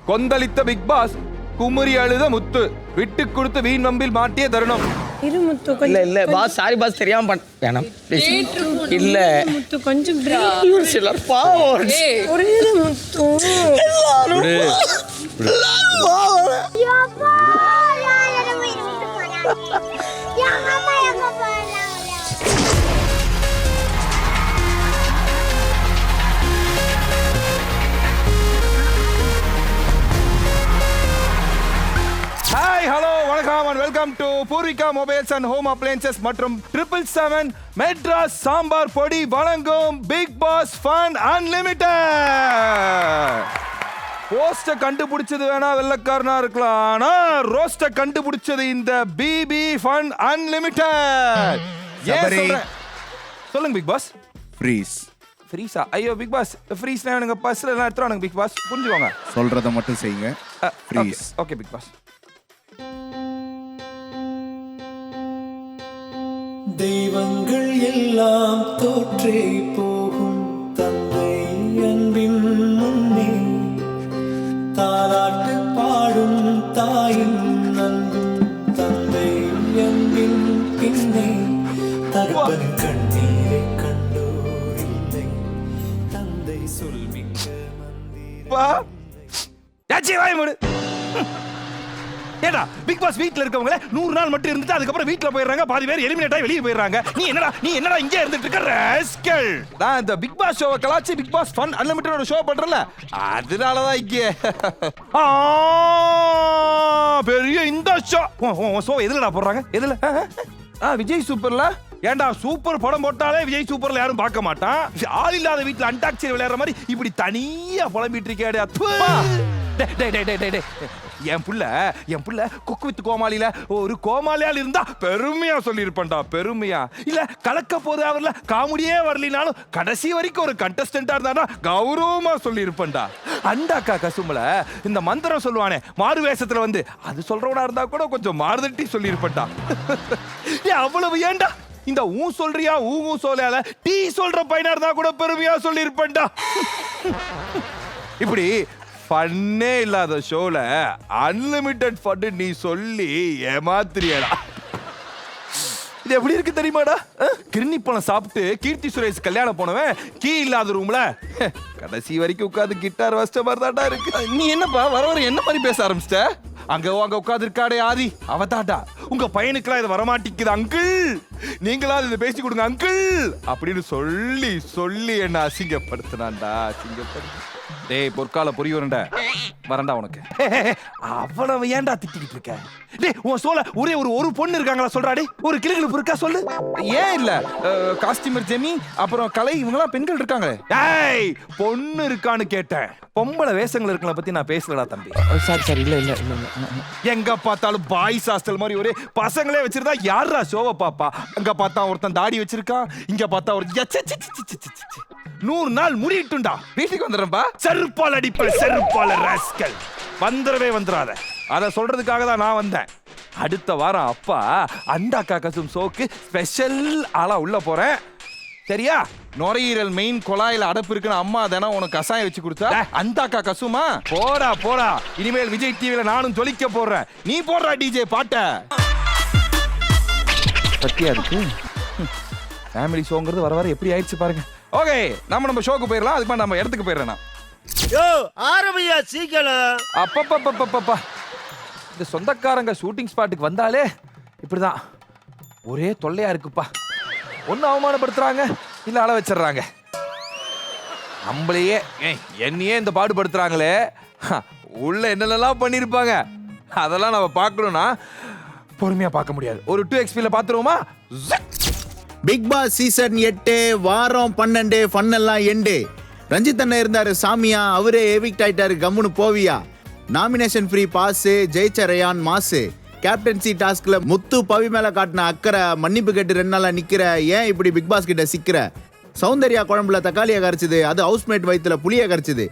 கொந்தளித்த big pass, குமுறி அழுத முத்து, விட்டு கொடுத்து வீண் வம்பில் மாட்டிய தருணம். இரு முத்து இல்ல கொஞ்சம் இல்ல பாஸ் சாரி பாஸ் தெரியாம வேணாம் இல்ல முத்து கொஞ்சம் பிரேக் சிலர் பாவம் ஒரே முத்து ஹாய் ஹலோ வணக்கம் and welcome to Poorvika mobiles and home appliances மற்றும் 777 மெட்ராஸ் சாம்பார் பொடி வழங்கும் பிக் பாஸ் ஃபன் அன்லிமிட்டட். போஸ்ட கண்டுபிடிச்சது வேணா வெள்ளக்காரனா இருக்கலாம், ஆனா ரோஸ்ட கண்டுபிடிச்சது இந்த பிபி ஃபன் அன்லிமிட்டட். சொல்லுங்க பிக் பாஸ். ஃப்ரீஸா? ஐயோ பிக் பாஸ், ஃப்ரீஸ்னா எனக்கு பஸ்ல எல்லாம் எடுத்துறானுங்க பிக் பாஸ், புரிஞ்சுக்கோங்க. சொல்றத மட்டும் செய்யுங்க. ஃப்ரீஸ். ஓகே பிக் பாஸ். தெய்வங்கள் எல்லாம் தோற்றே போகும் தந்தை அன்பின் முன்னே, தாலாட்டு பாடும் தாயின் அன்பும் தந்தை அன்பின் பின்னே, தகப்பன் கண்ணீரை கண்டோர் இல்லை, தந்தை சொல்மிக்க ஏடா பிக் பாஸ் வீட்ல இருக்கவங்களே 100 நாள் மட்டும் இருந்துட்டு அதுக்கப்புறம் வீட்ல போயிடுறாங்க, பாதி பேர் எலிமினேட் ஆகி வெளிய போயிடுறாங்க. நீ என்னடா இங்கே இருந்துட்டு இருக்க ராஸ்கல்? நான் இந்த பிக் பாஸ் ஷோவை கலாச்சி Bigg Boss fun unlimited show பண்றல, அதனால தான் இங்கே பெரிய இந்த ஷோ எதுலடா போடுறாங்க? எதுல? விஜய் சூப்பர்ல. ஏண்டா சூப்பர் படம் போட்டாலே விஜய் சூப்பர்ல யாரும் பார்க்க மாட்டான். ஆள் இல்லாத வீட்டுல அண்டாக்சரி விளையாடுற மாதிரி இப்படி தனியா புலம்பிட்டு இருக்கேடா. என் புள்ள குக்கு வித்து கோமாளியில ஒரு கோமாளியால் இருந்தா பெருமையா சொல்லியிருப்பேன்டா, பெருமையா. இல்ல கலக்க போது அவர்ல காமெடியே வரலினாலும் கடைசி வரைக்கும் ஒரு கண்டஸ்டன்டா இருந்தா கௌரவமா சொல்லியிருப்பேன்டா. அண்டாக்கா கசும்பல இந்த மந்திரம் சொல்லுவானே மாறு வேஷத்துல வந்து, அது சொல்றவனா இருந்தா கூட கொஞ்சம் மாறுதட்டி சொல்லியிருப்பேன்டா. அவ்வளவு ஏண்டா இந்த ஊ சொல்றியா ஊ சொல்லால டீ சொல்ற பையனா இருந்தா கூட பெருமையா சொல்லியிருப்பேன்டா. இப்படி ஃபன்னே இல்லாத ஷோல அன்லிமிட்டட் ஃபன் நீ சொல்லி ஏமாத்திரியடா. இது எப்படி இருக்கு தெரியுமாடா? கிருணி பழம் சாப்பிட்டு கீர்த்தி சுரேஷ் கல்யாணம் போனவன் கீ இல்லாத ரூம்ல கடைசி வரைக்கும் உட்காந்து கிட்டார் வாசிச்ச மாதிரி தான்டா இருக்கு. நீ என்னப்பா வர என்ன மாதிரி பேச ஆரம்பிச்சிட்ட? அங்க உட்காந்து இருக்காடே ஆதி, அவதாடா உங்க பையனுக்குலாம் இது வரமாட்டிக்குது அங்கிள், நீங்களா இதை பேசி கொடுங்க அங்கிள் அப்படின்னு சொல்லி சொல்லி என்ன அசிங்கப்படுத்தினான்டா, அசிங்கப்படுத்த. டேய் பொற்கால புரியுறண்ட வரண்டா உனக்கு. அவ்வளவு ஏன்டா திட்டிட்டு இருக்க? டேய் உன் சோல ஒரே ஒரு பொண்ணு இருக்காங்களா சொல்றா? டேய் ஒரு கிளுகிளுப்பு இருக்கா சொல்லு. ஏன் இல்ல காஸ்டியூமர் ஜெமி அப்புறம் கலை இவங்கலாம் பெண்கள் இருக்காங்க. டேய் பொண்ணு இருக்கான்னு கேட்டேன், பொம்பளை வேஷங்கள் இருக்கல பத்தி நான் பேசலடா தம்பி. சாரி இல்ல எங்க பார்த்தாலும் பாய்ஸ் ஹாஸ்டல் மாதிரி ஒரே பசங்களே வச்சிருந்தா யாரா ஷோவை பாப்பா? அங்க பார்த்தா ஒருத்தன் தாடி வச்சிருக்கான், இங்க பார்த்தா ஒரு 100 நாள் முடிட்டுண்டா. வீட்டுக்கு வந்துடுறேன்பா. செருப்பால் அடிப்ப செருப்பால ராஸ்கல். வந்துடாத. அத சொல்றதுக்காக தான் நான் வந்தேன். அடுத்த வாரம் அப்பா அண்டாக்கா கசும் ஷோக்கு ஸ்பெஷல் ஆளா உள்ள போறேன், சரியா? நுரையீரல் மெயின் குழாயில அடப்பு இருக்குன்னு அம்மா தானே உனக்கு கசாயம் வச்சு கொடுத்தா. அண்டாக்கா கசுமா போடா. இனிமேல் விஜய் டிவில நானும் ஜொலிக்க போடுறேன். நீ போடுறா டிஜே பாட்ட பத்தியா இருக்கு. ஃபேமிலி ஷோங்கிறது வர எப்படி ஆயிடுச்சு பாருங்க. ஓகே நம்ம ஷோக்கு போயிடலாம். அதுக்கு நம்ம இடத்துக்கு போயிடுறேன். ஆரம்பியா சீக்கிரம். அப்பப்பப்பப்பப்பா, இந்த சொந்தக்காரங்க ஷூட்டிங் ஸ்பாட்டுக்கு வந்தாலே இப்படிதான் ஒரே தொல்லையா இருக்குப்பா. ஒன்னு அவமானப்படுத்துறாங்க, இல்ல அள வச்சிடறாங்க. நம்மளையே என்னையே இந்த பாடுபடுத்துறாங்களே, உள்ள என்னென்னலாம் பண்ணிருப்பாங்க அதெல்லாம் நம்ம பார்க்கணும்னா பொறுமையா பார்க்க முடியாது. ஒரு 2xp பாத்துருவோமா? பிக் பாஸ் சீசன் 8 வாரம் 12 ஃபன் எல்லாம் எண்டு. ரஞ்சித் அண்ணன் இருந்தாரு சாமியா, அவரே எவிக்ட் ஆயிட்டாரு, கம்முன்னு போவியா. நாமினேஷன் ஃப்ரீ பாஸ், ஜெயிச்ச ரயான் மாசு. கேப்டன்சி டாஸ்க்ல முத்து பவி மேல காட்டின அக்கறை, மன்னிப்பு கேட்டு 2 நாளா நிக்கிற, ஏன் இப்படி பிக் பாஸ் கிட்ட சிக்கிற. சௌந்தர்யா குழம்புல தக்காளியை கரைச்சுது, அது ஹவுஸ்மேட் வயிற்றுல புளிய கரைச்சுது.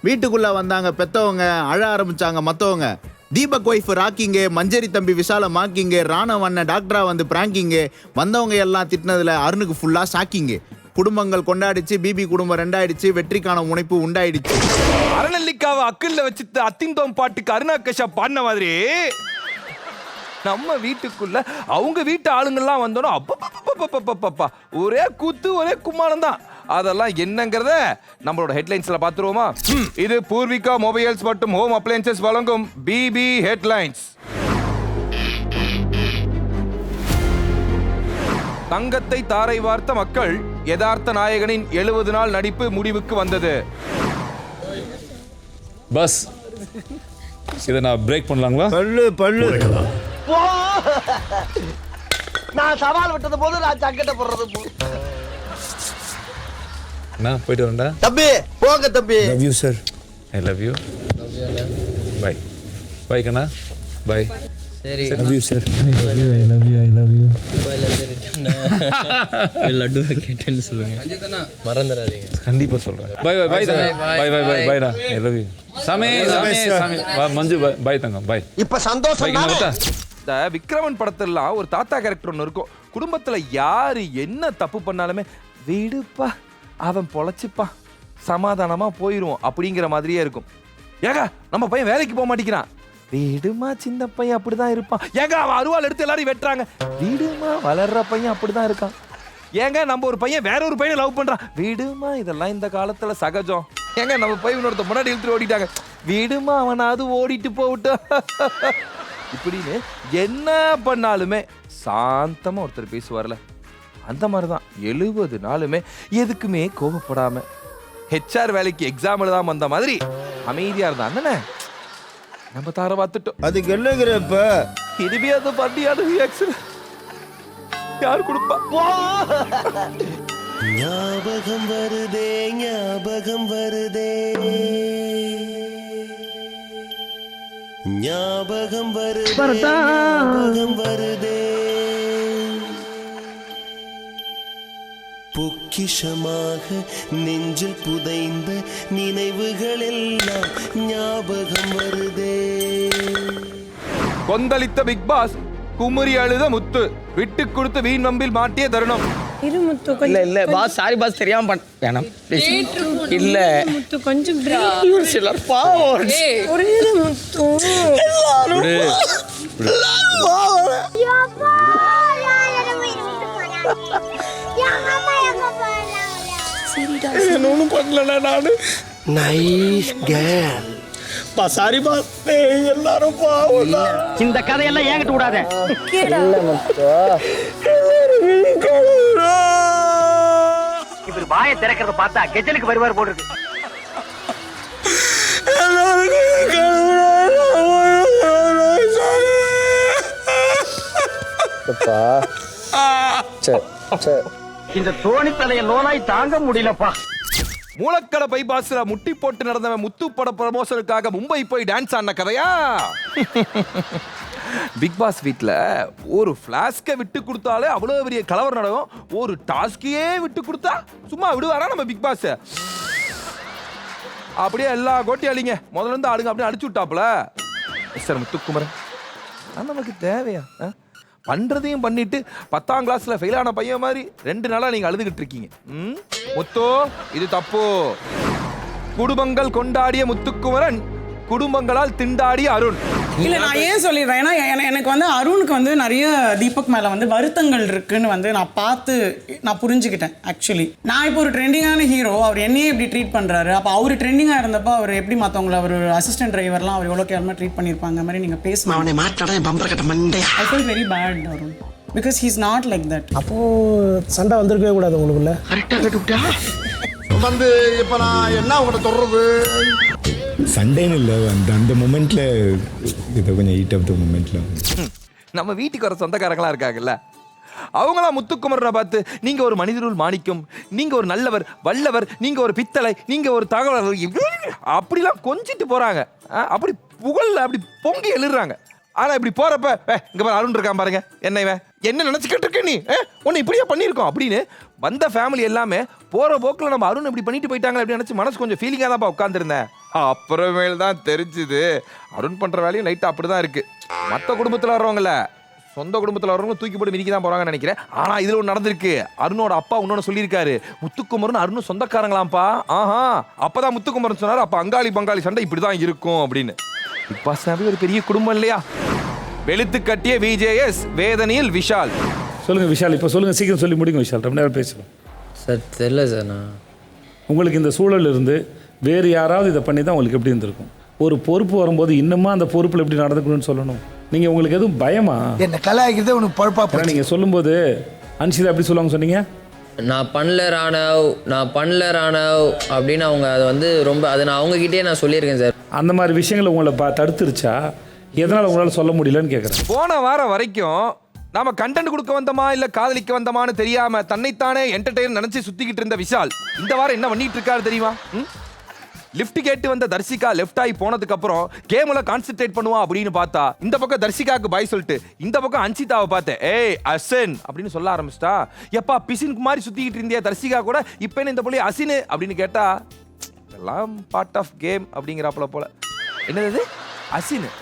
வீட்டுக்குள்ள வந்தாங்க பெத்தவங்க, அழ ஆரம்பிச்சாங்க மத்தவங்க. தீபக் ஒய்ஃப் ராக்கிங்கு, மஞ்சரி தம்பி விஷால மாக்கிங்கு, ராணவ அண்ணன் டாக்டரா வந்து பிராங்கிங்கு, வந்தவங்க எல்லாம் திட்டினதுல அருணுக்கு ஃபுல்லா ஷாக்கிங்கு. குடும்பங்கள் கொண்டாடிச்சு, பிபி குடும்பம் 2 ஆயிடுச்சு, வெற்றிக்கான முனைப்பு உண்டாயிடுச்சு. அறநெல்லி பூர்விகாவை அக்கல்ல வச்சு அத்திந்தோம் பாட்டுக்கு அருணா கஷ்யப் பாடின மாதிரி நம்ம வீட்டுக்குள்ள அவங்க வீட்டு ஆளுங்கெல்லாம் வந்தோம் அப்பா ஒரே கூத்து ஒரே கும்மாளம் தான். அதெல்லாம் என்னங்கிறத நம்மளோட ஹெட்லைன்ஸ்ல பாத்துருவோமா? இது பூர்விகா மொபைல்ஸ் மற்றும் ஹோம் அப்ளையன்சஸ் வழங்கும் பிபி ஹெட்லைன்ஸ். தங்கத்தை தாரை வார்த்த மக்கள், யதார்த்த நாயகனின் 70 நாள் நடிப்பு முடிவுக்கு வந்தது. பஸ் இதை நான் பிரேக் பண்ணலாங்களா? பல்லு நான் சவால் விட்டது போது நான் சங்கட்ட போடுறது நான் போயிட்டு வரேன்டா. தம்பி போங்க தம்பி. Love you sir. I love you. Bye bye கண்ணா. பை. சரி love you sir. I love you. லட்டு கேட்டேன்னு சொல்லுங்க. மறந்துடாதீங்க. கண்டிப்பா சொல்றேன். Bye bye bye bye bye bye பைடா. I love you. சாமி மஞ்சு பை தங்கம் பை. இப்ப சந்தோஷம் தானே? இந்த விக்ரமன் படத்துலாம் ஒரு தாத்தா கேரக்டர் ஒன்று இருக்கும். குடும்பத்துல யாரு என்ன தப்பு பண்ணாலுமே விடுப்பா அவன் பொழைச்சிப்பா சமாதானமா போயிடுவோம் அப்படிங்கிற மாதிரியே இருக்கும். ஏங்க நம்ம பையன் வேலைக்கு போக மாட்டேங்கிறான், வீடுமா சின்ன பையன் அப்படிதான் இருப்பான். ஏங்க அவன் அருவாள் எடுத்து எல்லாரும் வெட்டுறாங்க, வீடுமா வளர்ற பையன் அப்படிதான் இருக்கான். ஏங்க நம்ம ஒரு பையன் வேற ஒரு பையனை லவ் பண்றான், வீடுமா இதெல்லாம் இந்த காலத்துல சகஜம். ஏங்க நம்ம பையன் ஒருத்த முன்னாடி இழுத்துட்டு ஓடிட்டாங்க, வீடுமா அவனாவது ஓடிட்டு போவிட்டு இப்படின்னு என்ன பண்ணாலுமே சாந்தமா ஒருத்தர் பேசுவார்ல, அந்த மாதிரிதான் 70 நாளுமே எதுக்குமே கோபப்படாம ஹெச்ஆர் வேலைக்கு எக்ஸாம் எழுதாம வந்த மாதிரி அமைதியா இருந்தா நம்ம தார பார்த்துட்டோம். அதுக்கு என்னங்கிறப்ப இனிமே அந்த பண்டியான ரியாக்ஷன் யார் கொடுப்பா? ஞாபகம் வருதே ஞாபகம் வருதே ஞாபகம் வருதே ஞாபகம் வருதே பொக்கிஷமாக நெஞ்சில் புதைந்த நினைவுகள் எல்லாம் ஞாபகம் வருதே. கொந்தளித்த பிக் பாஸ், குமுறி அழுத முத்து, விட்டு கொடுத்து வீண் வம்பில் மாட்டிய தருணம். இரு முத்து இல்ல கொஞ்சம் இல்ல பாஸ் சாரி பாஸ் தெரியாம பண்ண வேணாம் ப்ளீஸ். இல்ல முத்து கொஞ்சம் பிரேக். சிலர் பாவம். ஒரே முத்து விடு. ஒன்றும் பண்ணல நானு. Nice girl. பா சாரி பாஸ் எல்லாரும் பாவம். இந்த கதையெல்லாம் ஏங்கிட்டு விடாத. இவர் வாயை திறக்கிறத பார்த்தா கெஜலுக்கு வருவார் போல இருக்கு. இந்த தோணி தலைய லோனாய் தாங்க முடியலப்பா. மூலக்கடை பைபாஸ்ல முட்டி போட்டு நடந்தவன் முத்து பட ப்ரமோஷனுக்காக மும்பை போய் டான்ஸ் ஆன கதையா? பிக் பாஸ் வீட்ல ஒரு பிளாஸ்கை விட்டு கொடுத்தாலே அவ்வளவு பெரிய கலவரம் நடக்கும், ஒரு டாஸ்கையே விட்டு கொடுத்தா சும்மா விடுவாரா நம்ம பிக் பாஸ்? அப்படியே எல்லா கோட்டியாளிங்க முதல்ல இருந்து ஆளுங்க அப்படியே அடிச்சு விட்டாப்புல மிஸ்டர் முத்துக்குமரன். நமக்கு தேவையா? பண்றதையும் பண்ணிட்டு 10ஆம் கிளாஸ்ல ஃபெயில் ஆன பையன் மாதிரி 2 நாளா நீங்க அழுதுகிட்டு இருக்கீங்க. முத்து இது தப்பு. குடும்பங்கள் கொண்டாடிய முத்துக்குமரன், குடும்பங்களால் திண்டாடிய அருண். இல்ல நான் ஏன் சொல்லிடுறேன், ஏன்னா எனக்கு வந்து அருணுக்கு வந்து நிறைய தீபக் மேல வந்து வருத்தங்கள் இருக்குன்னு வந்து நான் பார்த்து நான் புரிஞ்சுக்கிட்டேன். ஆக்சுவலி நான் இப்போ ஒரு ட்ரெண்டிங்கான ஹீரோ, அவர் என்னையே எப்படி ட்ரீட் பண்றாரு, அப்போ அவர் ட்ரெண்டிங்கா இருந்தப்போ அவர் எப்படி மற்றவங்களை அவர் அசிஸ்டன்ட் டிரைவர்லாம் அவர் எவ்வளோ கேர்மா ட்ரீட் பண்ணியிருப்பாங்க மாதிரி நீங்க பேசணும். அவனை மாட்டாடா பம்பர கட்ட மண்டையா. I feel very bad Arun, because he is not like that. அப்போ சண்டை வந்திருக்கவே கூடாது உங்களுக்குள்ள. கரெக்டா கட்டுட்டா வந்து இப்ப நான் என்ன உங்கள்கிட்ட சொல்றது? சண்டேன்னு இல்லை, அந்த மொமெண்ட்ல இதை கொஞ்சம் ஹீட் ஆஃப் த மொமெண்ட்ல நம்ம வீட்டுக்கு வர சொந்தக்காரங்களா இருக்காங்கல்ல, அவங்களாம் முத்துக்குமரனை பார்த்து நீங்க ஒரு மனிதருள் மாணிக்கம், நீங்க ஒரு நல்லவர் வல்லவர், நீங்க ஒரு பித்தளை, நீங்க ஒரு தகவல் அப்படிலாம் கொஞ்சிட்டு போறாங்க. அப்படி புகழ்ல அப்படி பொங்கி எழுதுறாங்க. ஆனா இப்படி போறப்ப இங்க பாரு அருண் இருக்கான் பாருங்க, என்ன இவன் என்ன நினைச்சுக்கிட்டு இருக்க நீ, உன்னை இப்படியா பண்ணியிருக்கோம் அப்படின்னு வந்த ஃபேமிலி எல்லாமே போற போக்கில் நம்ம அருண் இப்படி பண்ணிட்டு போயிட்டாங்க அப்படின்னு நினைச்சு மனசு கொஞ்சம் ஃபீலிங்காக தான்ப்பா உட்காந்துருந்தேன். அப்புறமேல் தான் தெரிஞ்சுது அருண் பண்ற வேலையும் லைட்டா அப்படிதான் இருக்கு. மற்ற குடும்பத்தில் வர்றவங்கள சொந்த குடும்பத்தில் வரவங்க தூக்கி போட்டு மிதிக்க தான் போறாங்கன்னு நினைக்கிறேன். ஆனா இதுல ஒன்று நடந்திருக்கு. அருணோட அப்பா இன்னொன்னு சொல்லியிருக்காரு. முத்துக்குமரன் அருணும் சொந்தக்காரங்களாம்ப்பா. ஆஹா, அப்பதான் முத்துக்குமரன் சொன்னாரு, அப்ப அங்காளி பங்காளி சண்டை இப்படிதான் இருக்கும் அப்படின்னு. பிக் பாஸ் ஒரு பெரிய குடும்பம் இல்லையா? வெளுத்து கட்டிய விஜேஎஸ் வேதனையில் விஷால். சொல்லுங்க விஷால், இப்போ சொல்லுங்க, சீக்கிரம் சொல்லி முடிங்க விஷால், ரொம்ப நேரம் பேசுகிறோம் சார். தெரியல சார். நான் உங்களுக்கு இந்த சூழல் இருந்து வேறு யாராவது இதை பண்ணி தான் உங்களுக்கு எப்படி இருந்திருக்கும்? ஒரு பொறுப்பு வரும்போது இன்னுமா அந்த பொறுப்பில் எப்படி நடந்துக்கணும்னு சொல்லணும். நீங்கள் உங்களுக்கு எதுவும் பயமா? என்ன கலாய்க்கிறதே உனக்கு பழப்பா. நீங்கள் சொல்லும்போது அன்ஷிதா எப்படி சொல்லுவாங்க சொன்னீங்க? நான் பண்ணல ராணவ் அப்படின்னு அவங்க அதை வந்து ரொம்ப அதை நான் அவங்ககிட்டயே நான் சொல்லியிருக்கேன் சார். அந்த மாதிரி விஷயங்களை உங்களை தடுத்துருச்சா? எதனால் உங்களால் சொல்ல முடியலன்னு கேட்குறேன். போன வாரம் வரைக்கும் நாம கண்டென்ட் கொடுக்க வந்தோமா இல்ல காதலிக்க வந்தோமான்னு தெரியாம தன்னைத்தானே என்டர்டெயின் நினைச்சு சுத்திக்கிட்டு இருந்த விஷால் இந்த வாரம் என்ன பண்ணிட்டு இருக்காரு தெரியுமா? லிஃப்ட் கேட்டு வந்த தர்சிகா லெஃப்ட் ஆகி போனதுக்கு அப்புறம் கேம்ல கான்சென்ட்ரேட் பண்ணுவா அப்படின்னு பார்த்தா இந்த பக்கம் தர்சிகாக்கு பாய் சொல்லிட்டு இந்த பக்கம் அன்சிதாவை பார்த்தேன். ஏய் அசன் அப்படின்னு சொல்ல ஆரம்பிச்சிட்டா. எப்பா பிசினுக்கு மாதிரி சுத்திக்கிட்டு இருந்தியா தர்சிகா கூட, இப்ப என்ன இந்த புள்ளி அசினு அப்படின்னு கேட்டா எல்லாம் பார்ட் ஆஃப் கேம் அப்படிங்கிறாப்புல போல. என்னது அசினு?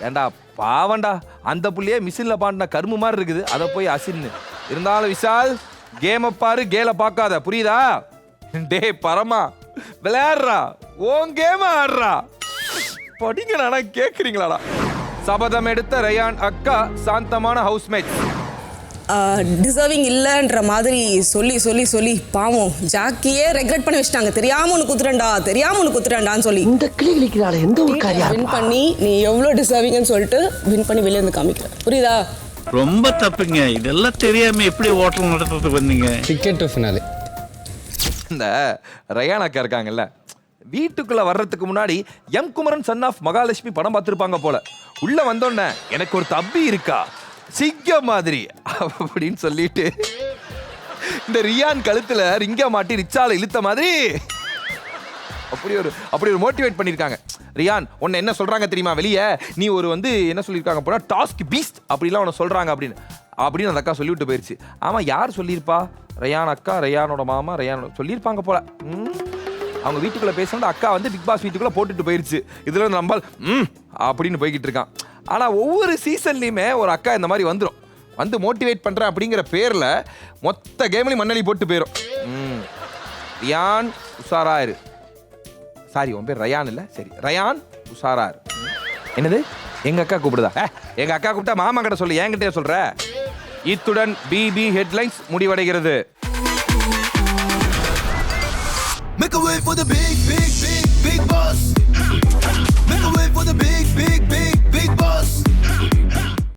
ஏண்டா பாவண்டா, அந்த புள்ளியே மிஷின்ல பாண்டின கரும்பு மாதிரி இருக்குது, அதை போய் அசின்னு. இருந்தாலும் விஷால் கேமை பாரு, கேல பார்க்காத, புரியுதா? டே பரமா விளையாடுறா, ஓன் கேம் ஆடுறா, படிங்க நானா கேக்குறீங்களாடா? சபதம் எடுத்த ரயான் அக்கா சாந்தமான ஹவுஸ்மேட். டிசர்விங் இல்லைன்ற மாதிரி சொல்லி சொல்லி சொல்லி பாவம் ஜாக்கியே ரெக்ரெட் பண்ணி வச்சிட்டாங்க. தெரியாம ஒன்று குத்துறேன்டான்னு சொல்லி இந்த கிளிக்கிறாள் எந்த ஒரு காரியம் வின் பண்ணி நீ எவ்வளோ டிசர்விங்னு சொல்லிட்டு வின் பண்ணி வெளியே வந்து காமிக்கிறேன். புரியுதா? ரொம்ப தப்புங்க, இதெல்லாம் தெரியாம எப்படி ஓட்டம் நடத்துறதுக்கு வந்தீங்க? Ticket to finale. இந்த ரயான் அக்கா இருக்காங்கல்ல, வீட்டுக்குள்ள வர்றதுக்கு முன்னாடி M Kumaran son of Mahalakshmi படம் பார்த்துருப்பாங்க போல. உள்ள வந்தோடனே எனக்கு ஒரு தம்பி இருக்கா சிங்க மாதிரி அப்படின்னு சொல்லிட்டு இந்த ரியான் கழுத்துல ரிங்க மாட்டி ரிச்சால இழுத்த மாதிரி அப்படி ஒரு மோட்டிவேட் பண்ணிருக்காங்க. ரியான் உன்னை என்ன சொல்றாங்க தெரியுமா வெளியே? நீ ஒரு என்ன சொல்லியிருக்காங்க போனா டாஸ்க் பீஸ்ட் அப்படிலாம் உன்னை சொல்றாங்க அப்படின்னு அந்த அக்கா சொல்லிவிட்டு போயிருச்சு. ஆமா, யார் சொல்லியிருப்பா? ரயான் அக்கா, ரயானோட மாமா, ரயானோட சொல்லியிருப்பாங்க போல. அவங்க வீட்டுக்குள்ள பேசுறது அக்கா பிக் பாஸ் வீட்டுக்குள்ள போட்டுட்டு போயிருச்சு. இதுல நம்ம அப்படின்னு போய்கிட்டு இருக்கான். ஆனா ஒவ்வொரு சீசன்லயுமே ஒரு அக்கா இந்த மாதிரி வந்து மோட்டிவேட் பண்றேன் அப்படிங்கிற பேர்ல மொத்த கேம்லயும் மண்ணலி போட்டு போயிடும். ரியான் உஷாராயிரு. சாரி, உன் பேர் ரயான் இல்ல, சரி ரயான் உஷாராயிரு. என்னது எங்க அக்கா கூப்பிடுதா? எங்க அக்கா கூப்பிட்டா மாமா கிட்ட சொல்லு, என்கிட்ட சொல்ற. இத்துடன் பிபி ஹெட்லைன்ஸ் முடிவடைகிறது. Make a way for the big boss. Make a way for the big boss.